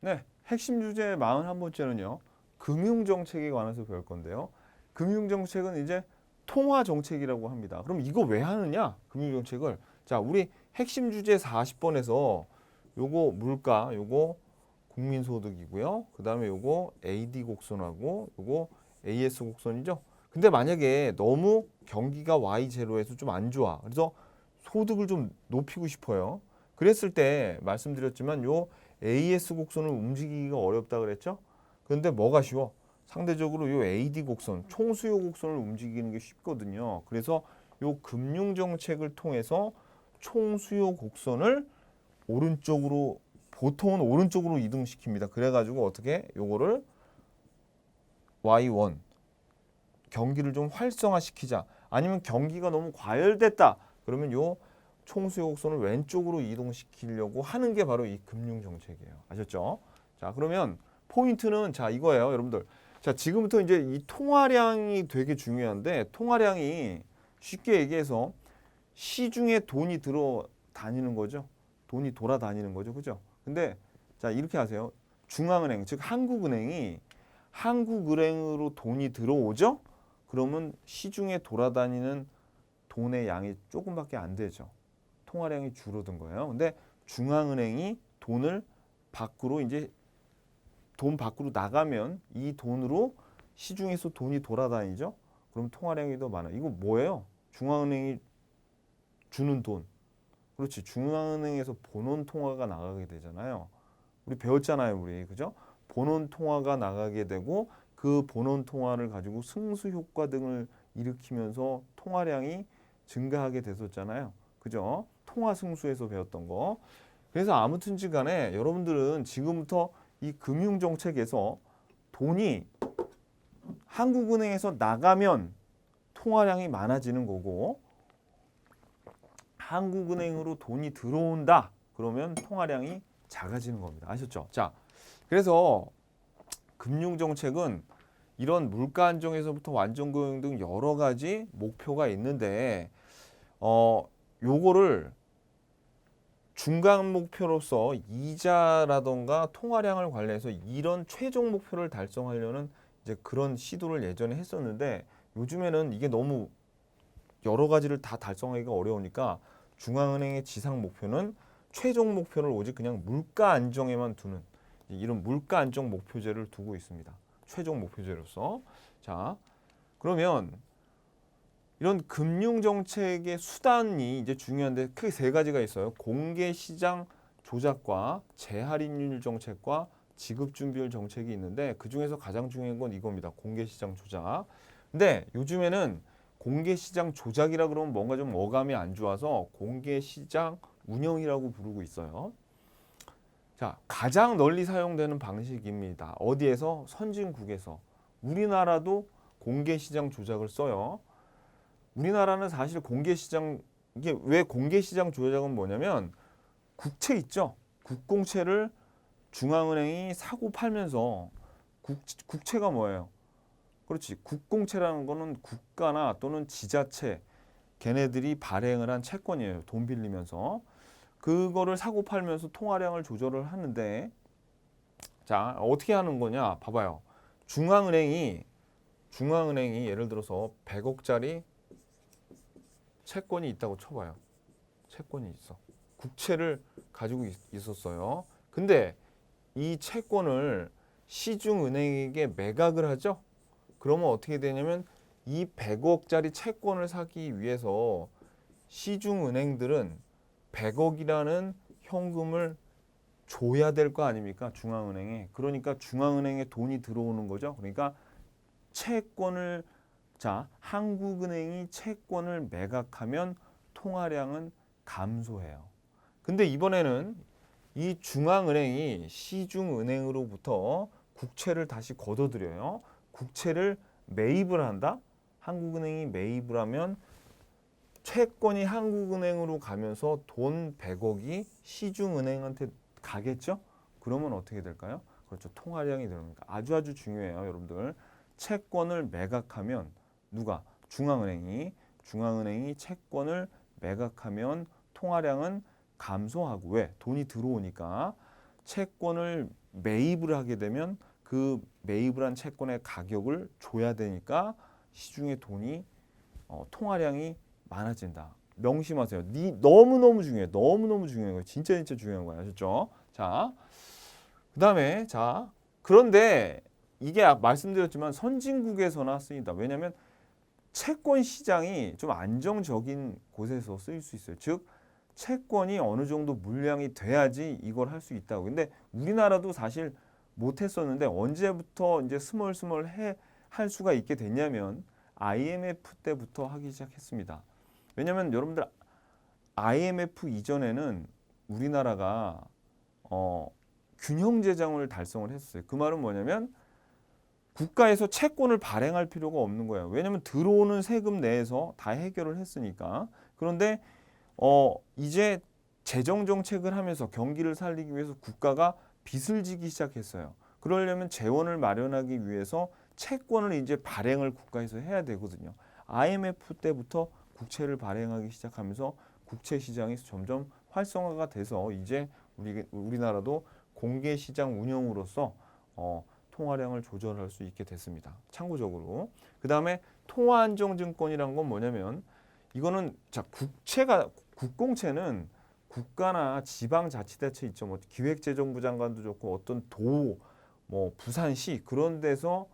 네, 핵심 주제 41번째는요. 금융정책에 관해서 배울 건데요. 금융정책은 이제 통화정책이라고 합니다. 그럼 이거 왜 하느냐? 금융정책을. 자, 우리 핵심 주제 40번에서 요거 물가, 요거 국민소득이고요. 그 다음에 요거 AD 곡선하고 요거 AS 곡선이죠. 근데 만약에 너무 경기가 Y0에서 좀 안 좋아. 그래서 소득을 좀 높이고 싶어요. 그랬을 때 말씀드렸지만 요 AS 곡선을 움직이기가 어렵다 그랬죠? 그런데 뭐가 쉬워? 상대적으로 요 AD 곡선, 총수요 곡선을 움직이는 게 쉽거든요. 그래서 요 금융 정책을 통해서 총수요 곡선을 오른쪽으로 보통은 오른쪽으로 이동시킵니다. 그래가지고 어떻게 요거를 Y1 경기를 좀 활성화시키자. 아니면 경기가 너무 과열됐다. 그러면 요 총수요 곡선을 왼쪽으로 이동시키려고 하는 게 바로 이 금융 정책이에요. 아셨죠? 자, 그러면 포인트는 자 이거예요, 여러분들. 자, 지금부터 이제 이 통화량이 되게 중요한데 통화량이 쉽게 얘기해서 시중에 돈이 들어 다니는 거죠. 돈이 돌아다니는 거죠. 그죠? 근데 자, 이렇게 하세요. 중앙은행, 즉 한국은행으로 돈이 들어오죠? 그러면 시중에 돌아다니는 돈의 양이 조금밖에 안 되죠. 통화량이 줄어든 거예요. 근데 중앙은행이 돈을 밖으로 이제 돈 밖으로 나가면 이 돈으로 시중에서 돈이 돌아다니죠. 그럼 통화량이 더 많아요. 이거 뭐예요? 중앙은행이 주는 돈. 그렇지. 중앙은행에서 본원 통화가 나가게 되잖아요. 우리 배웠잖아요, 우리. 그죠? 본원 통화가 나가게 되고 그 본원 통화를 가지고 승수 효과 등을 일으키면서 통화량이 증가하게 됐었잖아요. 그죠? 통화 승수에서 배웠던 거. 그래서 아무튼지 간에 여러분들은 지금부터 이 금융 정책에서 돈이 한국은행에서 나가면 통화량이 많아지는 거고 한국은행으로 돈이 들어온다. 그러면 통화량이 작아지는 겁니다. 아셨죠? 자, 그래서 금융정책은 이런 물가 안정에서부터 완전고용 등 여러 가지 목표가 있는데 요거를 중간 목표로서 이자라던가 통화량을 관련해서 이런 최종 목표를 달성하려는 이제 그런 시도를 예전에 했었는데 요즘에는 이게 너무 여러 가지를 다 달성하기가 어려우니까 중앙은행의 지상 목표는 최종 목표를 오직 그냥 물가 안정에만 두는 이런 물가 안정 목표제를 두고 있습니다. 최종 목표제로서. 자, 그러면 이런 금융 정책의 수단이 이제 중요한데 크게 세 가지가 있어요. 공개 시장 조작과 재할인율 정책과 지급 준비율 정책이 있는데 그 중에서 가장 중요한 건 이겁니다. 공개 시장 조작. 근데 요즘에는 공개 시장 조작이라 그러면 뭔가 좀 어감이 안 좋아서 공개 시장 운영이라고 부르고 있어요. 자, 가장 널리 사용되는 방식입니다. 어디에서? 선진국에서. 우리나라도 공개 시장 조작을 써요. 우리나라는 사실 공개 시장 이게 왜 공개 시장 조작은 뭐냐면 국채 있죠. 국공채를 중앙은행이 사고 팔면서 국채가 뭐예요? 그렇지. 국공채라는 거는 국가나 또는 지자체 걔네들이 발행을 한 채권이에요. 돈 빌리면서. 그거를 사고 팔면서 통화량을 조절을 하는데 자, 어떻게 하는 거냐? 봐봐요. 중앙은행이 예를 들어서 100억짜리 채권이 있다고 쳐봐요. 채권이 있어. 국채를 가지고 있었어요. 근데 이 채권을 시중은행에게 매각을 하죠. 그러면 어떻게 되냐면 이 100억짜리 채권을 사기 위해서 시중은행들은 100억이라는 현금을 줘야 될 거 아닙니까? 중앙은행에. 그러니까 중앙은행에 돈이 들어오는 거죠. 그러니까 채권을 자, 한국은행이 채권을 매각하면 통화량은 감소해요. 근데 이번에는 이 중앙은행이 시중은행으로부터 국채를 다시 걷어들여요. 국채를 매입을 한다. 한국은행이 매입을 하면 채권이 한국은행으로 가면서 돈 100억이 시중은행한테 가겠죠? 그러면 어떻게 될까요? 그렇죠. 통화량이 늘어납니다. 아주 중요해요, 여러분들. 채권을 매각하면 누가? 중앙은행이 채권을 매각하면 통화량은 감소하고 왜? 돈이 들어오니까. 채권을 매입을 하게 되면 그 매입을 한 채권의 가격을 줘야 되니까 시중에 돈이 통화량이 많아진다. 명심하세요. 너무너무 중요해요. 너무너무 중요한 거예요. 진짜 중요한 거예요. 아셨죠? 자, 그다음에 자, 그런데 이게 말씀드렸지만 선진국에서나 쓰인다. 왜냐하면 채권 시장이 좀 안정적인 곳에서 쓰일 수 있어요. 즉 채권이 어느 정도 물량이 돼야지 이걸 할 수 있다고. 근데 우리나라도 사실 못했었는데 언제부터 이제 스멀스멀 할 수가 있게 됐냐면 IMF 때부터 하기 시작했습니다. 왜냐하면 여러분들 IMF 이전에는 우리나라가 균형 재정을 달성을 했어요. 그 말은 뭐냐면 국가에서 채권을 발행할 필요가 없는 거예요. 왜냐하면 들어오는 세금 내에서 다 해결을 했으니까. 그런데 이제 재정 정책을 하면서 경기를 살리기 위해서 국가가 빚을 지기 시작했어요. 그러려면 재원을 마련하기 위해서 채권을 이제 발행을 국가에서 해야 되거든요. IMF 때부터 국채를 발행하기 시작하면서 국채 시장이 점점 활성화가 돼서 이제 우리나라도 공개 시장 운영으로서 통화량을 조절할 수 있게 됐습니다. 참고적으로. 그다음에 통화안정증권이란 건 뭐냐면 이거는 자 국공채는 국가나 지방자치단체 있죠. 뭐 기획재정부 장관도 좋고 어떤 도, 뭐 부산시 그런 데서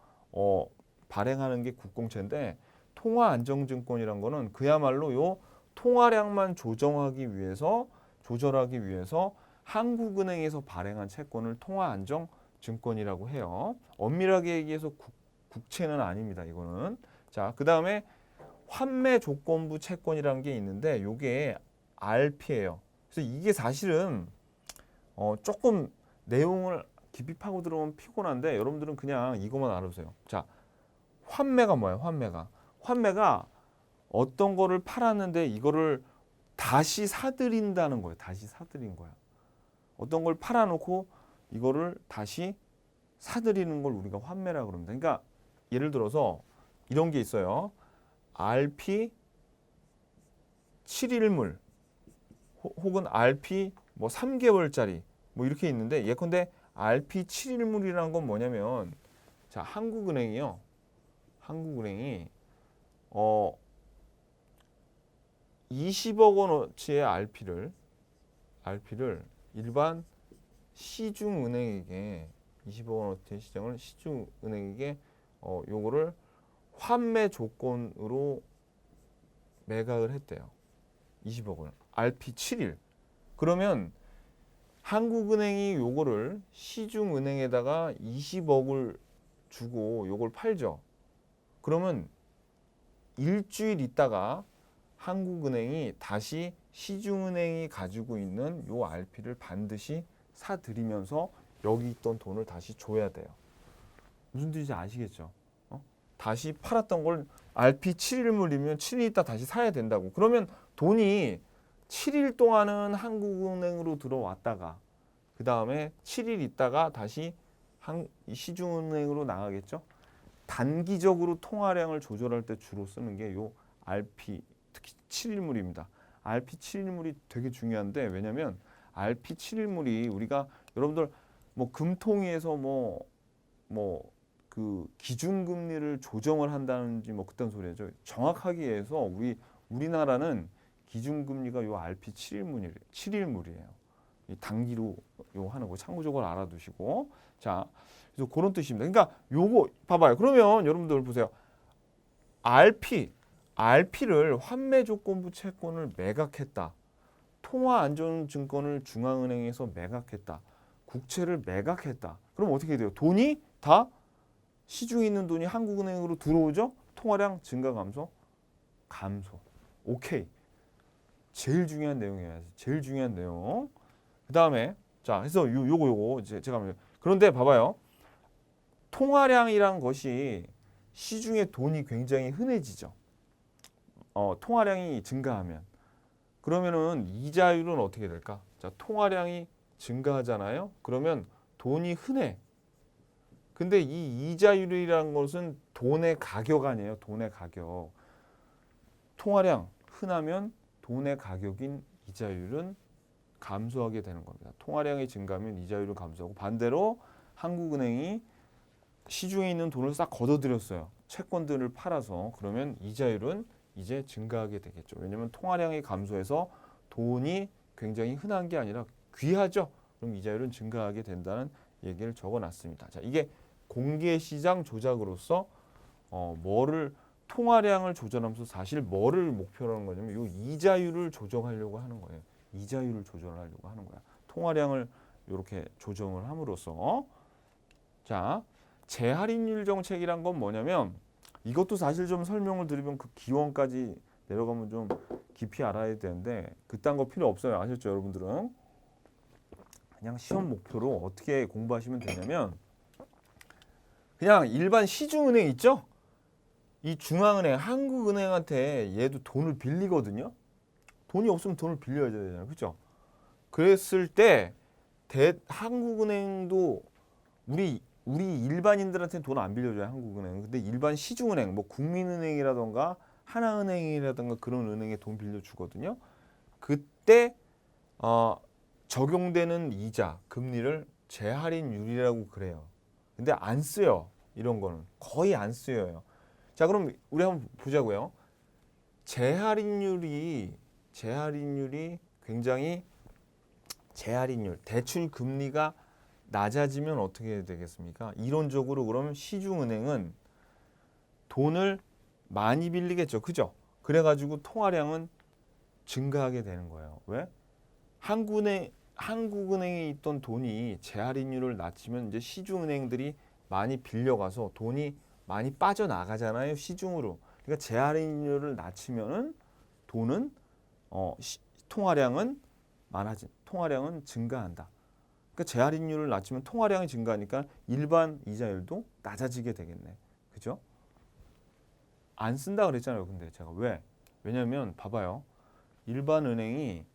발행하는 게 국공채인데 통화안정증권이란 거는 그야말로 요 통화량만 조절하기 위해서 한국은행에서 발행한 채권을 통화안정증권이라고 해요. 엄밀하게 얘기해서 국채는 아닙니다. 이거는. 자, 그다음에 환매 조건부 채권이라는 게 있는데 이게 RP예요. 그래서 이게 사실은 조금 내용을 깊이 파고 들어오면 피곤한데 여러분들은 그냥 이것만 알아보세요. 자, 환매가 뭐예요? 환매가 어떤 거를 팔았는데 이거를 다시 사들인다는 거예요. 다시 사들인 거야. 어떤 걸 팔아놓고 이거를 다시 사들이는 걸 우리가 환매라고 그럽니다. 그러니까 예를 들어서 이런 게 있어요. RP 7일물 혹은 RP 뭐 3개월짜리 뭐 이렇게 있는데 예컨대 RP 7일물이라는 건 뭐냐면 자, 한국은행이 20억 원어치의 RP를 일반 시중은행에게 20억 원어치 시장을 시중은행에게 요거를 환매 조건으로 매각을 했대요. 20억 원. RP 7일. 그러면 한국은행이 요거를 시중은행에다가 20억을 주고 요걸 팔죠. 그러면 일주일 있다가 한국은행이 다시 시중은행이 가지고 있는 요 RP를 반드시 사들이면서 여기 있던 돈을 다시 줘야 돼요. 무슨 뜻인지 아시겠죠? 다시 팔았던 걸 RP 7일물이면 7일 있다 다시 사야 된다고. 그러면 돈이 7일 동안은 한국은행으로 들어왔다가 그 다음에 7일 있다가 다시 시중은행으로 나가겠죠. 단기적으로 통화량을 조절할 때 주로 쓰는 게 요 RP, 특히 7일물입니다. RP 7일물이 되게 중요한데 왜냐하면 RP 7일물이 우리가 여러분들 뭐 금통위에서 그 기준금리를 조정을 한다는지 뭐 그딴 소리죠. 정확하게 해서 우리나라는 기준금리가 요 RP 7일물이에요. 이 단기로 요 하는 거 참고적으로 알아두시고 자 그래서 그런 뜻입니다. 그러니까 요거 봐봐요. 그러면 여러분들 보세요. RP를 환매조건부 채권을 매각했다. 통화안전증권을 중앙은행에서 매각했다. 국채를 매각했다. 그럼 어떻게 돼요? 돈이 다 시중에 있는 돈이 한국은행으로 들어오죠? 통화량 증가 감소. 오케이. 제일 중요한 내용이에요. 제일 중요한 내용. 그다음에 자, 그래서 요거 이제 제가 그런데 봐봐요. 통화량이란 것이 시중에 돈이 굉장히 흔해지죠. 통화량이 증가하면 그러면은 이자율은 어떻게 될까? 자, 통화량이 증가하잖아요. 그러면 돈이 흔해. 근데 이 이자율이라는 것은 돈의 가격 아니에요. 돈의 가격. 통화량 흔하면 돈의 가격인 이자율은 감소하게 되는 겁니다. 통화량이 증가하면 이자율은 감소하고 반대로 한국은행이 시중에 있는 돈을 싹 걷어들였어요. 채권들을 팔아서 그러면 이자율은 이제 증가하게 되겠죠. 왜냐하면 통화량이 감소해서 돈이 굉장히 흔한 게 아니라 귀하죠. 그럼 이자율은 증가하게 된다는 얘기를 적어놨습니다. 자, 이게 공개시장 조작으로서 뭐를 통화량을 조절하면서 사실 뭐를 목표로 하는 거냐면 이 이자율을 조정하려고 하는 거예요. 이자율을 조절하려고 하는 거야. 통화량을 이렇게 조정을 함으로써 자, 재할인율 정책이란 건 뭐냐면 이것도 사실 좀 설명을 드리면 그 기원까지 내려가면 좀 깊이 알아야 되는데 그딴 거 필요 없어요. 아셨죠, 여러분들은? 그냥 시험 목표로 어떻게 공부하시면 되냐면 그냥 일반 시중은행 있죠? 이 중앙은행, 한국은행한테 얘도 돈을 빌리거든요. 돈이 없으면 돈을 빌려야 되잖아요. 그렇죠? 그랬을 때 한국은행도 우리 일반인들한테 돈 안 빌려줘요. 한국은행. 근데 일반 시중은행, 뭐 국민은행이라던가 하나은행이라던가 그런 은행에 돈 빌려주거든요. 그때 적용되는 이자, 금리를 재할인율이라고 그래요. 근데 안 쓰요. 이런 거는 거의 안 쓰여요. 자, 그럼 우리 한번 보자고요. 재할인율이 굉장히 재할인율, 대출 금리가 낮아지면 어떻게 되겠습니까? 이론적으로 그러면 시중은행은 돈을 많이 빌리겠죠. 그죠? 그래가지고 통화량은 증가하게 되는 거예요. 왜? 한국은행에 있던 돈이 재할인율을 낮추면 이제 시중은행들이 많이 빌려가서 돈이 많이 빠져나가잖아요. 시중으로. 그러니까 재할인율을 낮추면은 돈은 통화량은 증가한다. 그러니까 재할인율을 낮추면 통화량이 증가하니까 일반 이자율도 낮아지게 되겠네. 그죠? 안 쓴다 그랬잖아요. 근데 제가 왜? 왜냐면 봐봐요. 일반 은행이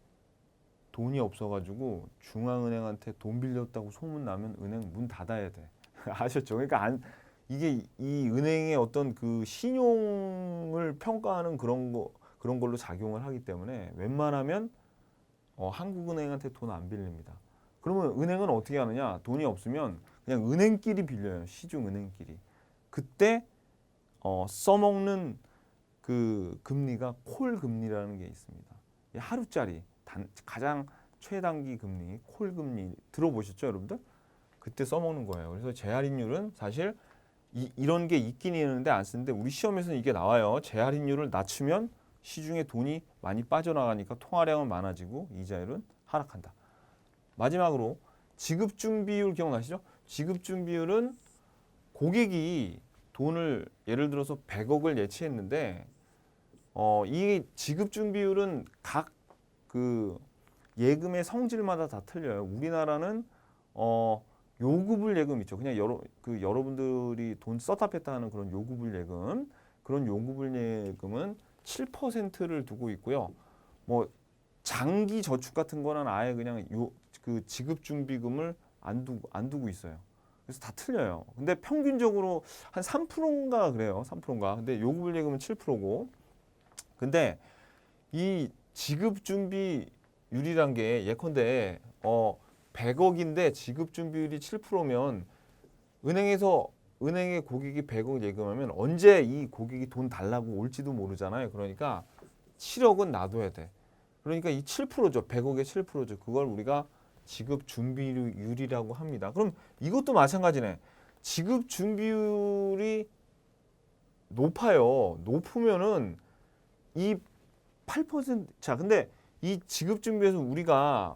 돈이 없어가지고 중앙은행한테 돈 빌렸다고 소문나면 은행 문 닫아야 돼. 아셨죠? 그러니까 이게 이 은행의 어떤 그 신용을 평가하는 그런 걸로 작용을 하기 때문에 웬만하면 한국은행한테 돈 안 빌립니다. 그러면 은행은 어떻게 하느냐? 돈이 없으면 그냥 은행끼리 빌려요. 시중 은행끼리. 그때 써먹는 그 금리가 콜 금리라는 게 있습니다. 하루짜리 가장 최단기 금리 콜 금리 들어보셨죠, 여러분들? 그때 써먹는 거예요. 그래서 재할인율은 사실 이런 게 있긴 있는데 안 쓰는데 우리 시험에서는 이게 나와요. 재할인율을 낮추면 시중에 돈이 많이 빠져나가니까 통화량은 많아지고 이자율은 하락한다. 마지막으로 지급준비율 기억나시죠? 지급준비율은 고객이 돈을 예를 들어서 100억을 예치했는데 이 지급준비율은 각 그 예금의 성질마다 다 틀려요. 우리나라는 요구불 예금 있죠. 그냥 여러분들이 돈 썼다 뺐다 하는 그런 요구불 예금, 그런 요구불 예금은 7%를 두고 있고요. 뭐 장기 저축 같은 거는 아예 그냥 그 지급준비금을 안 두고 있어요. 그래서 다 틀려요. 근데 평균적으로 한 3%인가 그래요. 3%인가. 근데 요구불 예금은 7%고. 근데 이 지급준비율이란 게 예컨대 100억인데 지급준비율이 7%면 은행의 고객이 100억 예금하면 언제 이 고객이 돈 달라고 올지도 모르잖아요. 그러니까 7억은 놔둬야 돼. 그러니까 이 7%죠. 100억의 7%죠. 그걸 우리가 지급준비율이라고 합니다. 그럼 이것도 마찬가지네. 지급준비율이 높아요. 높으면은 이 8%, 자, 근데 이 지급준비에서 우리가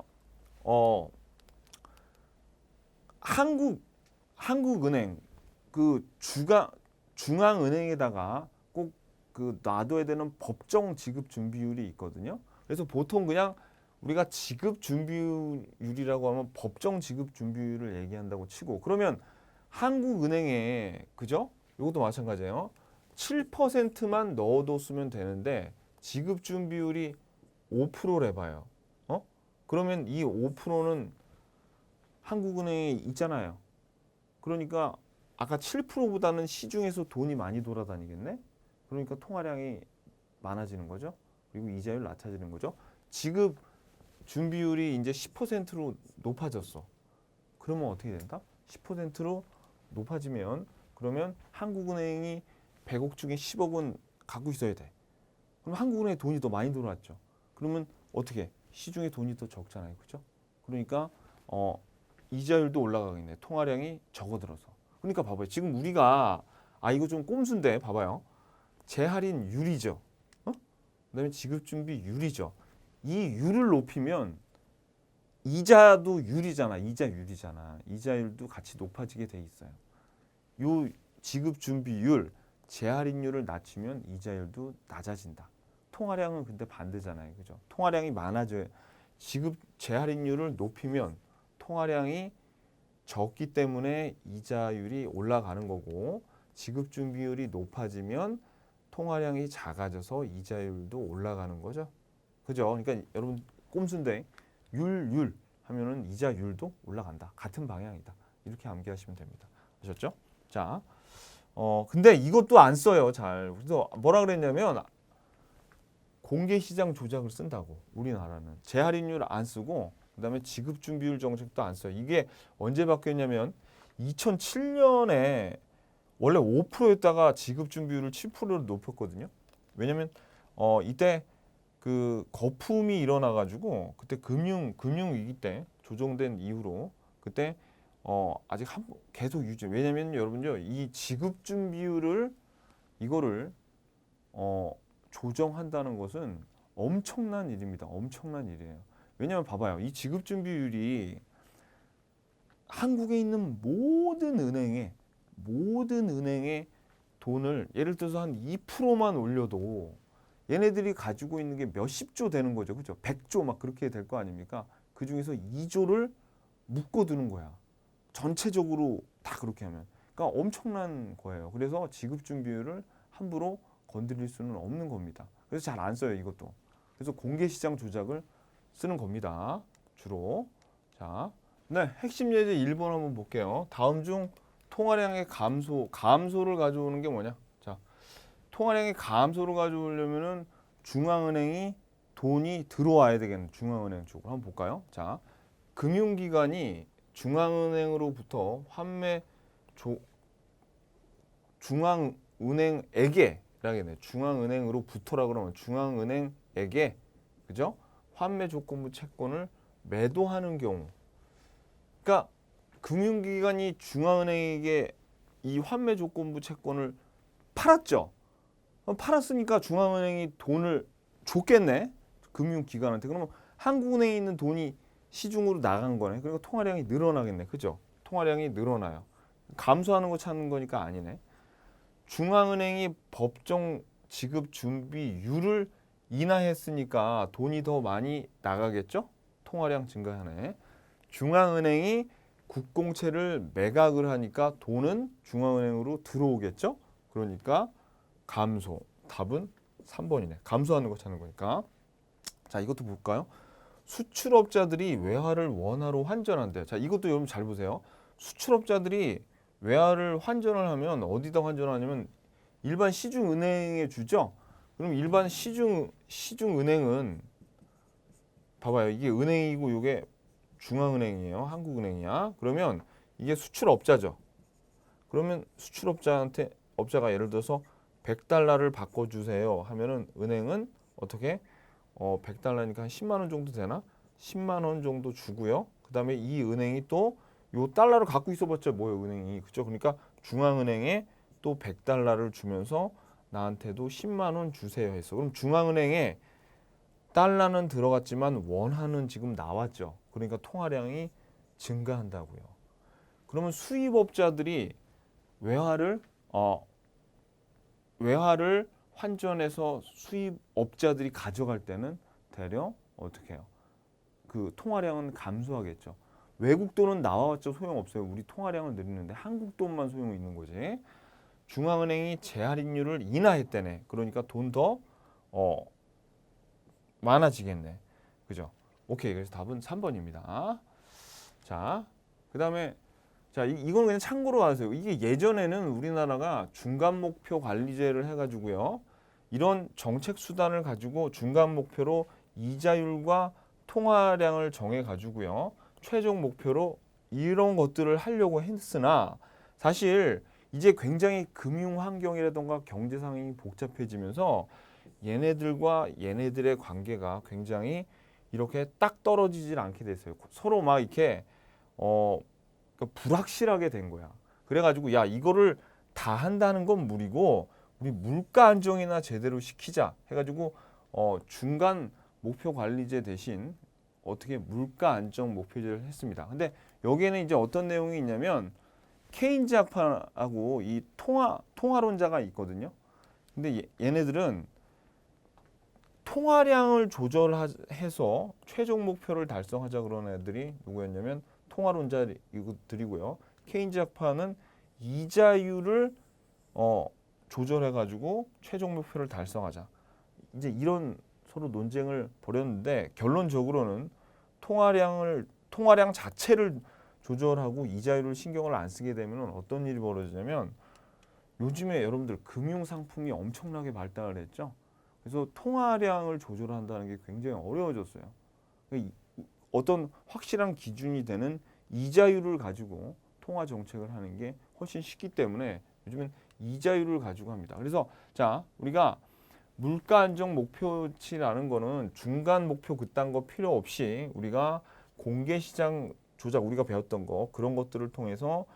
한국은행 그 중앙은행에다가 꼭 그 놔둬야 되는 법정 지급 준비율이 있거든요. 그래서 보통 그냥 우리가 지급 준비율이라고 하면 법정 지급 준비율을 얘기한다고 치고 그러면 한국은행에 그죠? 이것도 마찬가지예요. 7%만 넣어뒀으면 되는데 지급 준비율이 5%래 봐요. 그러면 이 5%는 한국은행에 있잖아요. 그러니까 아까 7%보다는 시중에서 돈이 많이 돌아다니겠네. 그러니까 통화량이 많아지는 거죠. 그리고 이자율 낮아지는 거죠. 지급 준비율이 이제 10%로 높아졌어. 그러면 어떻게 된다? 10%로 높아지면 그러면 한국은행이 100억 중에 10억은 갖고 있어야 돼. 그럼 한국은행에 돈이 더 많이 들어왔죠. 그러면 어떻게? 시중에 돈이 더 적잖아요. 그죠? 그러니까 이자율도 올라가겠네. 통화량이 적어들어서. 그러니까 봐봐요. 지금 우리가 이거 좀 꼼수인데 봐봐요. 재할인율이죠. 그다음에 지급준비율이죠. 이 율을 높이면 이자도 율이잖아. 이자율이잖아. 이자율도 같이 높아지게 돼 있어요. 요 지급준비율, 재할인율을 낮추면 이자율도 낮아진다. 통화량은 근데 반대잖아요. 그죠? 통화량이 많아져야 지급 재할인율을 높이면 통화량이 적기 때문에 이자율이 올라가는 거고 지급준비율이 높아지면 통화량이 작아져서 이자율도 올라가는 거죠. 그죠? 그러니까 여러분 꼼수인데 율 하면은 이자율도 올라간다. 같은 방향이다. 이렇게 암기하시면 됩니다. 아셨죠? 자, 근데 이것도 안 써요. 잘. 그래서 뭐라 그랬냐면 공개시장 조작을 쓴다고. 우리나라는 재할인율 안 쓰고 그다음에 지급준비율 정책도 안 써요. 이게 언제 바뀌었냐면 2007년에 원래 5%였다가 지급준비율을 7%로 높였거든요. 왜냐면 이때 그 거품이 일어나가지고 그때 금융위기 때 조정된 이후로 그때 아직 계속 유지. 왜냐면 여러분요 이 지급준비율을 이거를 조정한다는 것은 엄청난 일입니다. 엄청난 일이에요. 왜냐면 봐봐요. 이 지급준비율이 한국에 있는 모든 은행에 돈을 예를 들어서 한 2%만 올려도 얘네들이 가지고 있는 게 몇십 조 되는 거죠. 그죠? 100조 막 그렇게 될 거 아닙니까? 그 중에서 2조를 묶어두는 거야. 전체적으로 다 그렇게 하면. 그러니까 엄청난 거예요. 그래서 지급준비율을 함부로 건드릴 수는 없는 겁니다. 그래서 잘 안 써요, 이것도. 그래서 공개시장 조작을 쓰는 겁니다. 주로. 자, 네, 핵심 예제 1번 한번 볼게요. 다음 중 통화량의 감소를 가져오는 게 뭐냐? 자, 통화량의 감소를 가져오려면은 중앙은행이 돈이 들어와야 되겠네. 중앙은행 쪽으로 한번 볼까요? 자, 금융기관이 중앙은행으로부터 중앙은행에게 라겠네. 중앙은행으로부터라 그러면 중앙은행에게 그죠? 환매 조건부 채권을 매도하는 경우. 그러니까 금융기관이 중앙은행에게 이 환매 조건부 채권을 팔았죠. 팔았으니까 중앙은행이 돈을 줬겠네. 금융기관한테. 그러면 한국은행에 있는 돈이 시중으로 나간 거네. 그러니까 통화량이 늘어나겠네. 그죠? 통화량이 늘어나요. 감소하는 거 찾는 거니까 아니네. 중앙은행이 법정 지급 준비율을 인하했으니까 돈이 더 많이 나가겠죠? 통화량 증가하네. 중앙은행이 국공채를 매각을 하니까 돈은 중앙은행으로 들어오겠죠? 그러니까 감소. 답은 3번이네. 감소하는 거 찾는 거니까. 자, 이것도 볼까요? 수출업자들이 외화를 원화로 환전한대요. 자, 이것도 여러분 잘 보세요. 수출업자들이 외화를 환전을 하면 어디다 환전하냐면 일반 시중은행에 주죠. 그럼 일반 시중은행은 봐봐요. 이게 은행이고 이게 중앙은행이에요. 한국은행이야. 그러면 이게 수출업자죠. 그러면 업자가 예를 들어서 100달러를 바꿔주세요 하면은 은행은 어떻게 100달러니까 한 10만 원 정도 되나? 10만 원 정도 주고요. 그다음에 이 은행이 또 요 달러를 갖고 있어봤자 뭐예요, 은행이. 그죠? 그러니까 중앙은행에 또 100달러를 주면서 나한테도 10만 원 주세요 했어. 그럼 중앙은행에 달러는 들어갔지만 원화는 지금 나왔죠. 그러니까 통화량이 증가한다고요. 그러면 수입업자들이 외화를 환전해서 수입업자들이 가져갈 때는 대려 어떻게 해요? 그 통화량은 감소하겠죠. 외국 돈은 나와봤자 소용없어요. 우리 통화량을 늘리는데 한국 돈만 소용이 있는 거지. 중앙은행이 재할인율을 인하했다네. 그러니까 돈 더 많아지겠네. 그죠? 오케이. 그래서 답은 3번입니다. 자, 그 다음에 자, 이건 그냥 참고로 아세요. 이게 예전에는 우리나라가 중간 목표 관리제를 해가지고요. 이런 정책 수단을 가지고 중간 목표로 이자율과 통화량을 정해 가지고요. 최종 목표로 이런 것들을 하려고 했으나 사실 이제 굉장히 금융 환경이라던가 경제 상황이 복잡해지면서 얘네들과 얘네들의 관계가 굉장히 이렇게 딱 떨어지질 않게 됐어요. 서로 막 이렇게 그러니까 불확실하게 된 거야. 그래가지고 야 이거를 다 한다는 건 무리고 우리 물가 안정이나 제대로 시키자 해가지고 중간 목표 관리제 대신 어떻게 물가 안정 목표제를 했습니다. 근데 여기에는 이제 어떤 내용이 있냐면 케인즈 학파하고 이 통화론자가 있거든요. 근데 얘네들은 통화량을 조절해서 최종 목표를 달성하자 그런 애들이 누구였냐면 통화론자들이고요. 케인즈 학파는 이자율을 조절해가지고 최종 목표를 달성하자. 이제 이런 서로 논쟁을 벌였는데 결론적으로는 통화량 자체를 조절하고 이자율을 신경을 안 쓰게 되면 어떤 일이 벌어지냐면 요즘에 여러분들 금융 상품이 엄청나게 발달을 했죠. 그래서 통화량을 조절한다는 게 굉장히 어려워졌어요. 어떤 확실한 기준이 되는 이자율을 가지고 통화 정책을 하는 게 훨씬 쉽기 때문에 요즘엔 이자율을 가지고 합니다. 그래서 자 우리가 물가 안정 목표치라는 거는 중간 목표 그딴 거 필요 없이 우리가 공개 시장 조작 우리가 배웠던 거 그런 것들을 통해서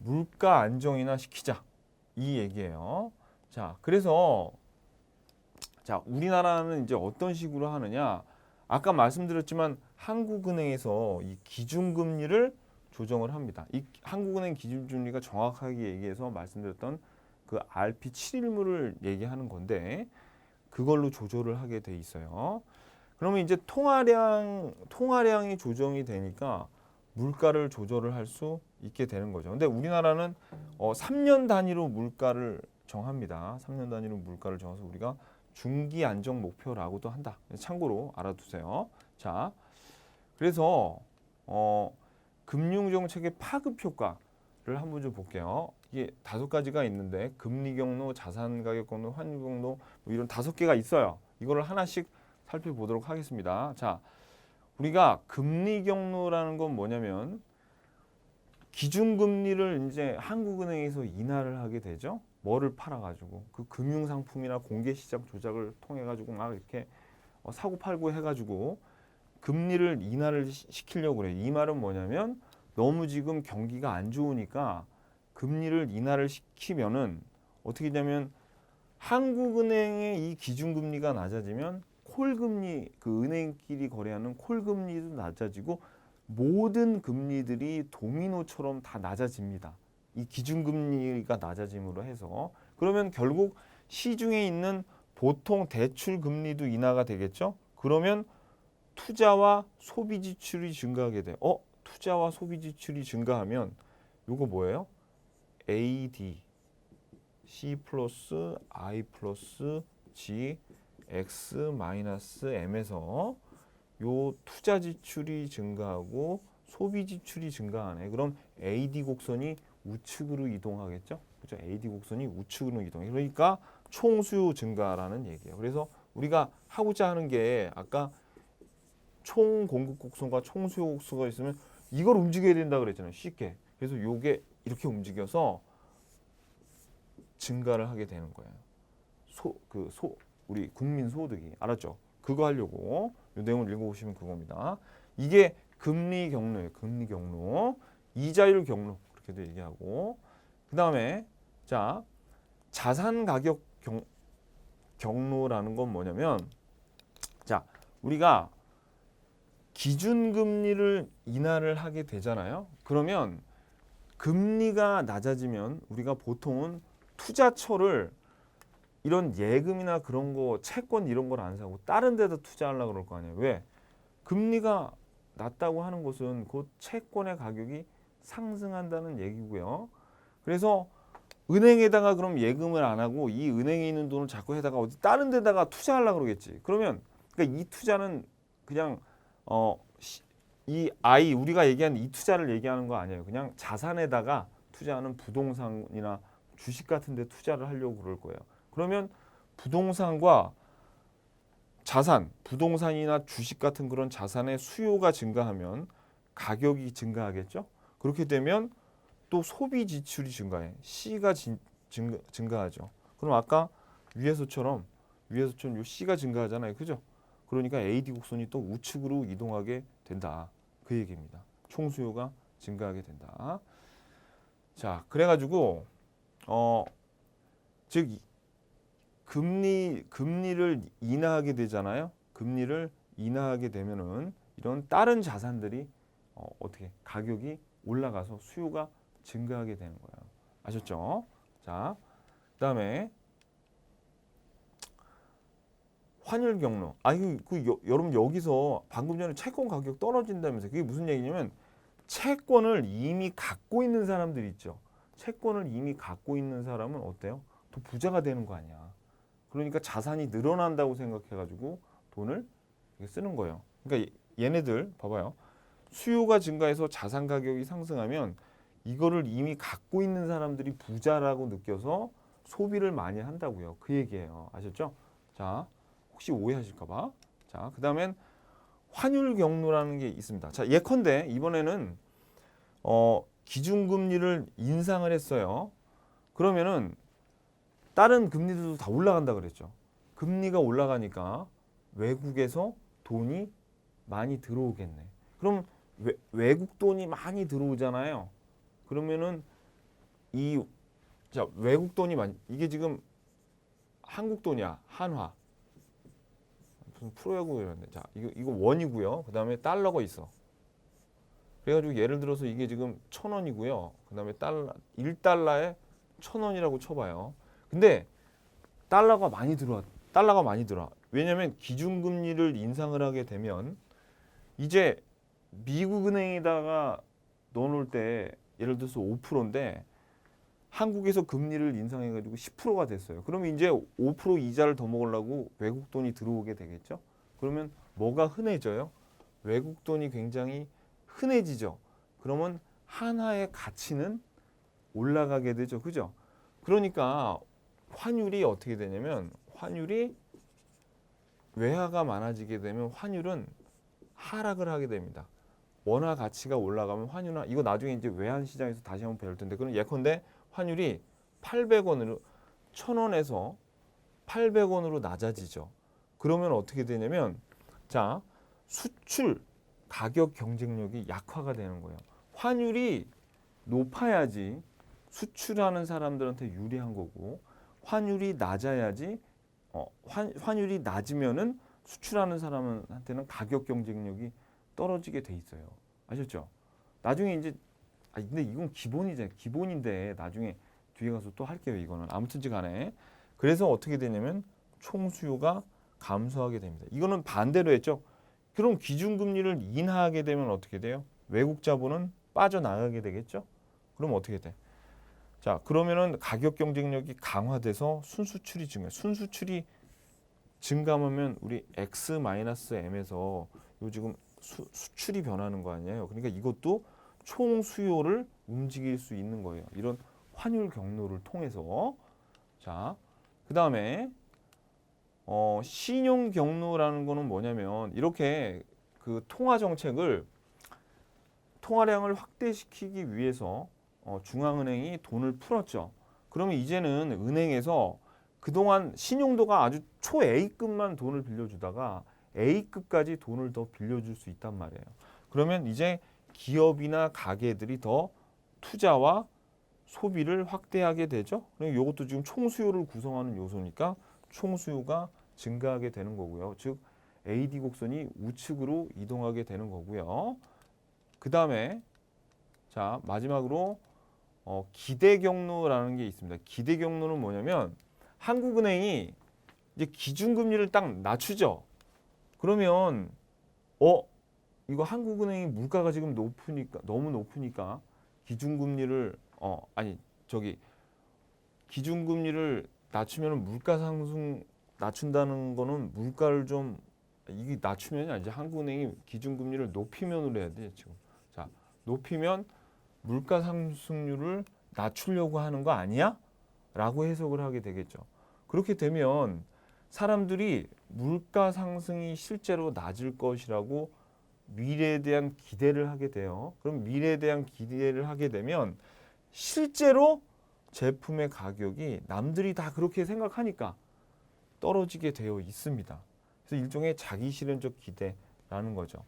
물가 안정이나 시키자 이 얘기예요. 자 그래서 자 우리나라는 이제 어떤 식으로 하느냐 아까 말씀드렸지만 한국은행에서 이 기준금리를 조정을 합니다. 이 한국은행 기준금리가 정확하게 얘기해서 말씀드렸던 그 RP7일물을 얘기하는 건데 그걸로 조절을 하게 돼 있어요. 그러면 이제 통화량이 조정이 되니까 물가를 조절을 할 수 있게 되는 거죠. 근데 우리나라는 3년 단위로 물가를 정합니다. 3년 단위로 물가를 정해서 우리가 중기 안정 목표라고도 한다. 참고로 알아두세요. 자, 그래서 금융 정책의 파급 효과를 한번 좀 볼게요. 이게 5가지가 있는데 금리 경로, 자산 가격 경로, 환율 경로 뭐 이런 5개가 있어요. 이거를 하나씩 살펴보도록 하겠습니다. 자, 우리가 금리 경로라는 건 뭐냐면 기준금리를 이제 한국은행에서 인하를 하게 되죠. 뭐를 팔아가지고 그 금융상품이나 공개시장 조작을 통해가지고 막 이렇게 사고 팔고 해가지고 금리를 인하를 시키려고 그래요. 이 말은 뭐냐면 너무 지금 경기가 안 좋으니까 금리를 인하를 시키면은 어떻게 되냐면 한국은행의 이 기준금리가 낮아지면 콜금리 그 은행끼리 거래하는 콜금리도 낮아지고 모든 금리들이 도미노처럼 다 낮아집니다. 이 기준금리가 낮아짐으로 해서 그러면 결국 시중에 있는 보통 대출 금리도 인하가 되겠죠. 그러면 투자와 소비 지출이 증가하게 돼. 투자와 소비 지출이 증가하면 요거 뭐예요? AD C 플러스 I 플러스 G X 마이너스 M에서 요 투자 지출이 증가하고 소비 지출이 증가하네. 그럼 AD 곡선이 우측으로 이동하겠죠? 그죠? AD 곡선이 우측으로 이동해. 그러니까 총 수요 증가라는 얘기예요. 그래서 우리가 하고자 하는 게 아까 총 공급 곡선과 총 수요 곡선가 있으면 이걸 움직여야 된다 그랬잖아요. 쉽게. 그래서 요게 이렇게 움직여서 증가를 하게 되는 거예요. 우리 국민 소득이 알았죠? 그거 하려고 이 내용을 읽어보시면 그겁니다. 이게 금리 경로예요. 금리 경로, 이자율 경로 그렇게도 얘기하고 그 다음에 자 자산 가격 경로라는 건 뭐냐면 자 우리가 기준금리를 인하를 하게 되잖아요. 그러면 금리가 낮아지면 우리가 보통은 투자처를 이런 예금이나 그런 거 채권 이런 걸 안 사고 다른 데다 투자하려고 그럴 거 아니에요. 왜? 금리가 낮다고 하는 것은 곧 채권의 가격이 상승한다는 얘기고요. 그래서 은행에다가 그럼 예금을 안 하고 이 은행에 있는 돈을 자꾸 해다가 어디 다른 데다가 투자하려고 그러겠지. 그러면 그러니까 이 투자는 그냥 우리가 얘기하는 이 투자를 얘기하는 거 아니에요. 그냥 자산에다가 투자하는 부동산이나 주식 같은 데 투자를 하려고 그럴 거예요. 그러면 부동산과 자산, 부동산이나 주식 같은 그런 자산의 수요가 증가하면 가격이 증가하겠죠. 그렇게 되면 또 소비 지출이 증가해. C가 증가하죠. 그럼 아까 위에서처럼 요 C가 증가하잖아요. 그죠? 그러니까 AD 곡선이 또 우측으로 이동하게 된다. 그 얘기입니다. 총 수요가 증가하게 된다. 자, 그래가지고 즉 금리를 인하하게 되잖아요. 금리를 인하하게 되면은 이런 다른 자산들이 어떻게 가격이 올라가서 수요가 증가하게 되는 거예요. 아셨죠? 자, 그다음에 환율 경로. 여러분 여기서 방금 전에 채권 가격 떨어진다면서 그게 무슨 얘기냐면 채권을 이미 갖고 있는 사람들 있죠. 채권을 이미 갖고 있는 사람은 어때요? 더 부자가 되는 거 아니야. 그러니까 자산이 늘어난다고 생각해가지고 돈을 쓰는 거예요. 그러니까 얘네들 봐봐요. 수요가 증가해서 자산 가격이 상승하면 이거를 이미 갖고 있는 사람들이 부자라고 느껴서 소비를 많이 한다고요. 그 얘기예요. 아셨죠? 자, 혹시 오해하실까 봐. 자, 그다음엔 환율 경로라는 게 있습니다. 자, 예컨대 이번에는 기준금리를 인상을 했어요. 그러면은 다른 금리들도 다 올라간다 그랬죠. 금리가 올라가니까 외국에서 돈이 많이 들어오겠네. 그럼 외국 돈이 많이 들어오잖아요. 그러면은 외국 돈이 많이 이게 지금 한국 돈이야. 한화. 무슨 프로야구 이런데. 자, 이거 원이고요. 그다음에 달러가 있어. 그래가지고 예를 들어서 이게 지금 1,000원이고요. 그다음에 1달러에 1,000원이라고 쳐봐요. 근데 달러가 많이 들어와. 왜냐하면 기준금리를 인상을 하게 되면 이제 미국 은행에다가 넣어놓을 때 예를 들어서 5%인데 한국에서 금리를 인상해가지고 10%가 됐어요. 그러면 이제 5% 이자를 더 먹으려고 외국 돈이 들어오게 되겠죠. 그러면 뭐가 흔해져요? 외국 돈이 굉장히 흔해지죠. 그러면 한화의 가치는 올라가게 되죠. 그죠? 그러니까 환율이 어떻게 되냐면 환율이 외화가 많아지게 되면 환율은 하락을 하게 됩니다. 원화 가치가 올라가면 환율은 이거 나중에 이제 외환 시장에서 다시 한번 배울 텐데 그럼 예컨대 환율이 800원으로 1,000원에서 800원으로 낮아지죠. 그러면 어떻게 되냐면 자, 수출 가격 경쟁력이 약화가 되는 거예요. 환율이 높아야지 수출하는 사람들한테 유리한 거고 환율이 낮아야지 환율이 낮으면은 수출하는 사람한테는 가격 경쟁력이 떨어지게 돼 있어요. 아셨죠? 나중에 이제 근데 이건 기본이잖아요. 기본인데 나중에 뒤에 가서 또 할게요. 이거는 아무튼지 간에 그래서 어떻게 되냐면 총 수요가 감소하게 됩니다. 이거는 반대로 했죠. 그럼 기준금리를 인하하게 되면 어떻게 돼요? 외국 자본은 빠져나가게 되겠죠. 그럼 어떻게 돼? 자, 그러면은 가격 경쟁력이 강화돼서 순수출이 증가. 순수출이 증가하면 우리 X-M에서 요 지금 수출이 변하는 거 아니에요. 그러니까 이것도 총 수요를 움직일 수 있는 거예요. 이런 환율 경로를 통해서. 자, 그다음에 신용 경로라는 거는 뭐냐면 이렇게 그 통화 정책을 통화량을 확대시키기 위해서 중앙은행이 돈을 풀었죠. 그러면 이제는 은행에서 그동안 신용도가 아주 초 A급만 돈을 빌려주다가 A급까지 돈을 더 빌려줄 수 있단 말이에요. 그러면 이제 기업이나 가게들이 더 투자와 소비를 확대하게 되죠. 그럼 이것도 지금 총수요를 구성하는 요소니까 총수요가 증가하게 되는 거고요. 즉 AD 곡선이 우측으로 이동하게 되는 거고요. 그 다음에 자 마지막으로 기대 경로라는 게 있습니다. 기대 경로는 뭐냐면 한국은행이 이제 기준금리를 딱 낮추죠. 그러면 이거 한국은행이 물가가 지금 높으니까 너무 높으니까 기준금리를 기준금리를 낮추면 물가 상승 낮춘다는 거는 물가를 좀 이게 낮추면이 아니지 한국은행이 기준금리를 높이면으로 해야 돼 지금. 자 높이면 물가 상승률을 낮추려고 하는 거 아니야? 라고 해석을 하게 되겠죠. 그렇게 되면 사람들이 물가 상승이 실제로 낮을 것이라고 미래에 대한 기대를 하게 돼요. 그럼 미래에 대한 기대를 하게 되면 실제로 제품의 가격이 남들이 다 그렇게 생각하니까 떨어지게 되어 있습니다. 그래서 일종의 자기 실현적 기대라는 거죠.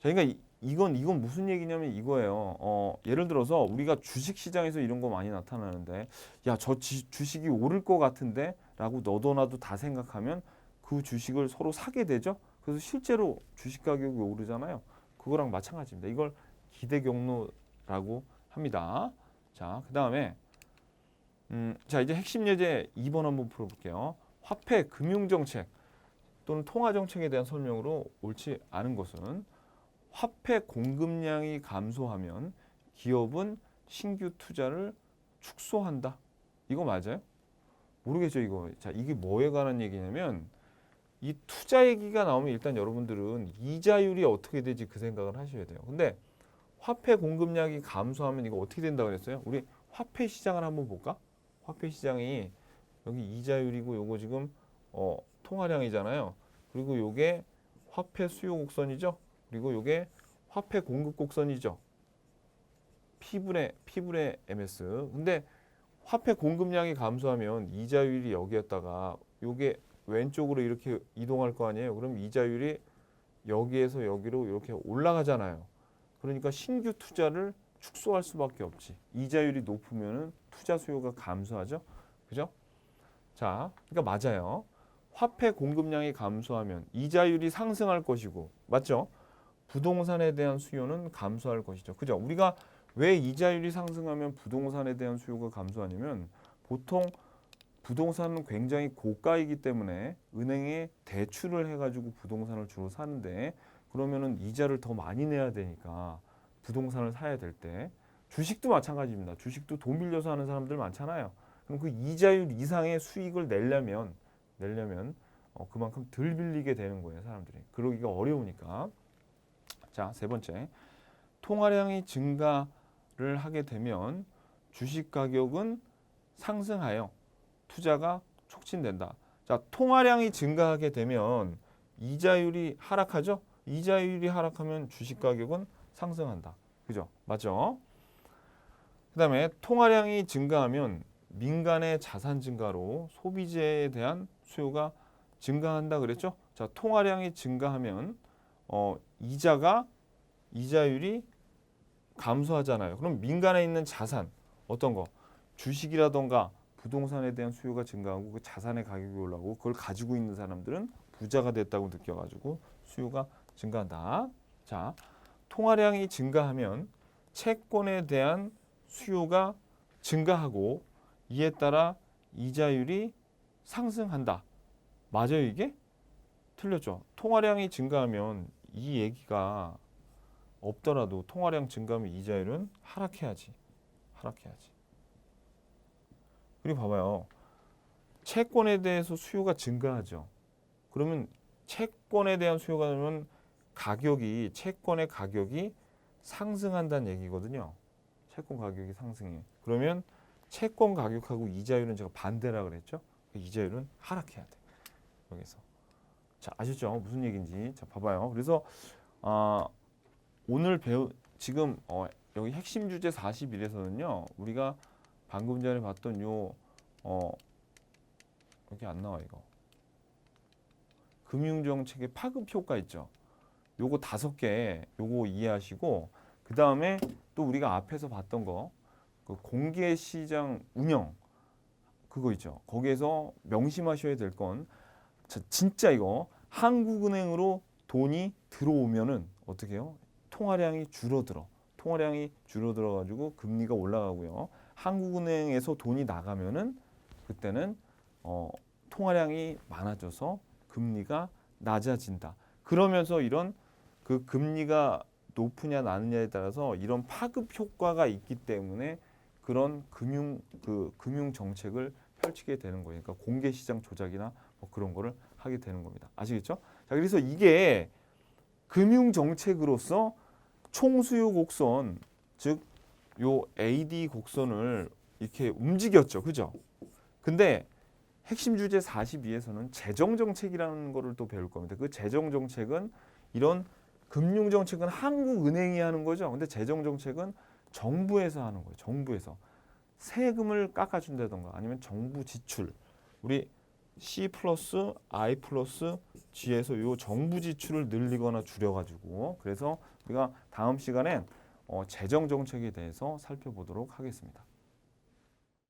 그러니까 이건 무슨 얘기냐면 이거예요. 예를 들어서 우리가 주식 시장에서 이런 거 많이 나타나는데, 야, 저 주식이 오를 것 같은데 라고 너도 나도 다 생각하면 그 주식을 서로 사게 되죠. 그래서 실제로 주식 가격이 오르잖아요. 그거랑 마찬가지입니다. 이걸 기대 경로라고 합니다. 자, 그 다음에 자, 이제 핵심 예제 2번 한번 풀어볼게요. 화폐 금융정책 또는 통화정책에 대한 설명으로 옳지 않은 것은 화폐 공급량이 감소하면 기업은 신규 투자를 축소한다. 이거 맞아요? 모르겠죠, 이거. 자, 이게 뭐에 관한 얘기냐면 이 투자 얘기가 나오면 일단 여러분들은 이자율이 어떻게 되지 그 생각을 하셔야 돼요. 근데 화폐 공급량이 감소하면 이거 어떻게 된다고 그랬어요? 우리 화폐 시장을 한번 볼까? 화폐 시장이 여기 이자율이고 요거 지금 통화량이잖아요. 그리고 요게 화폐 수요 곡선이죠. 그리고 요게 화폐 공급 곡선이죠. P분의 MS. 근데 화폐 공급량이 감소하면 이자율이 여기였다가 요게 왼쪽으로 이렇게 이동할 거 아니에요. 그럼 이자율이 여기에서 여기로 이렇게 올라가잖아요. 그러니까 신규 투자를 축소할 수밖에 없지. 이자율이 높으면은 투자 수요가 감소하죠. 그죠? 자, 그러니까 맞아요. 화폐 공급량이 감소하면 이자율이 상승할 것이고, 맞죠? 부동산에 대한 수요는 감소할 것이죠. 그죠? 우리가 왜 이자율이 상승하면 부동산에 대한 수요가 감소하냐면 보통 부동산은 굉장히 고가이기 때문에 은행에 대출을 해가지고 부동산을 주로 사는데 그러면은 이자를 더 많이 내야 되니까 부동산을 사야 될 때 주식도 마찬가지입니다. 주식도 돈 빌려서 하는 사람들 많잖아요. 그럼 그 이자율 이상의 수익을 내려면 그만큼 덜 빌리게 되는 거예요, 사람들이. 그러기가 어려우니까. 자, 세 번째. 통화량이 증가를 하게 되면 주식 가격은 상승하여 투자가 촉진된다. 자, 통화량이 증가하게 되면 이자율이 하락하죠? 이자율이 하락하면 주식 가격은 상승한다. 그죠? 맞죠? 그다음에 통화량이 증가하면 민간의 자산 증가로 소비재에 대한 수요가 증가한다 그랬죠? 자, 통화량이 증가하면 이자율이 감소하잖아요. 그럼 민간에 있는 자산 어떤 거? 주식이라던가 부동산에 대한 수요가 증가하고 그 자산의 가격이 올라오고 그걸 가지고 있는 사람들은 부자가 됐다고 느껴가지고 수요가 증가한다. 자, 통화량이 증가하면 채권에 대한 수요가 증가하고 이에 따라 이자율이 상승한다. 맞아요, 이게? 틀렸죠. 통화량이 증가하면 이 얘기가 없더라도 통화량 증가하면 이자율은 하락해야지. 그리고 봐봐요. 채권에 대해서 수요가 증가하죠. 그러면 채권에 대한 수요가 되면 채권의 가격이 상승한다는 얘기거든요. 채권 가격이 상승해. 그러면 채권 가격하고 이자율은 제가 반대라 그랬죠. 이자율은 하락해야 돼. 여기서. 자, 아셨죠? 무슨 얘기인지. 자, 봐봐요. 그래서 오늘 지금 여기 핵심 주제 41에서는요. 우리가 방금 전에 봤던 여기 안 나와 이거. 금융정책의 파급 효과 있죠. 요거 5개 요거 이해하시고 그 다음에 또 우리가 앞에서 봤던 거 그 공개시장 운영 그거 있죠. 거기에서 명심하셔야 될 건 진짜 이거 한국은행으로 돈이 들어오면은 어떻게 해요? 통화량이 줄어들어 가지고 금리가 올라가고요. 한국은행에서 돈이 나가면은 그때는 통화량이 많아져서 금리가 낮아진다. 그러면서 이런 그 금리가 높으냐 낮느냐에 따라서 이런 파급 효과가 있기 때문에 그런 금융 정책을 펼치게 되는 거예요. 그러니까 공개 시장 조작이나 뭐 그런 거를 하게 되는 겁니다. 아시겠죠? 자, 그래서 이게 금융 정책으로서 총수요 곡선, 즉 요 AD 곡선을 이렇게 움직였죠. 그죠? 근데 핵심 주제 42에서는 재정 정책이라는 거를 또 배울 겁니다. 그 재정 정책은 이런 금융 정책은 한국은행이 하는 거죠. 근데 재정 정책은 정부에서 하는 거예요. 정부에서 세금을 깎아준다던가 아니면 정부 지출 우리 C 플러스 I 플러스 G에서 요 정부 지출을 늘리거나 줄여가지고 그래서 우리가 다음 시간에 재정 정책에 대해서 살펴보도록 하겠습니다.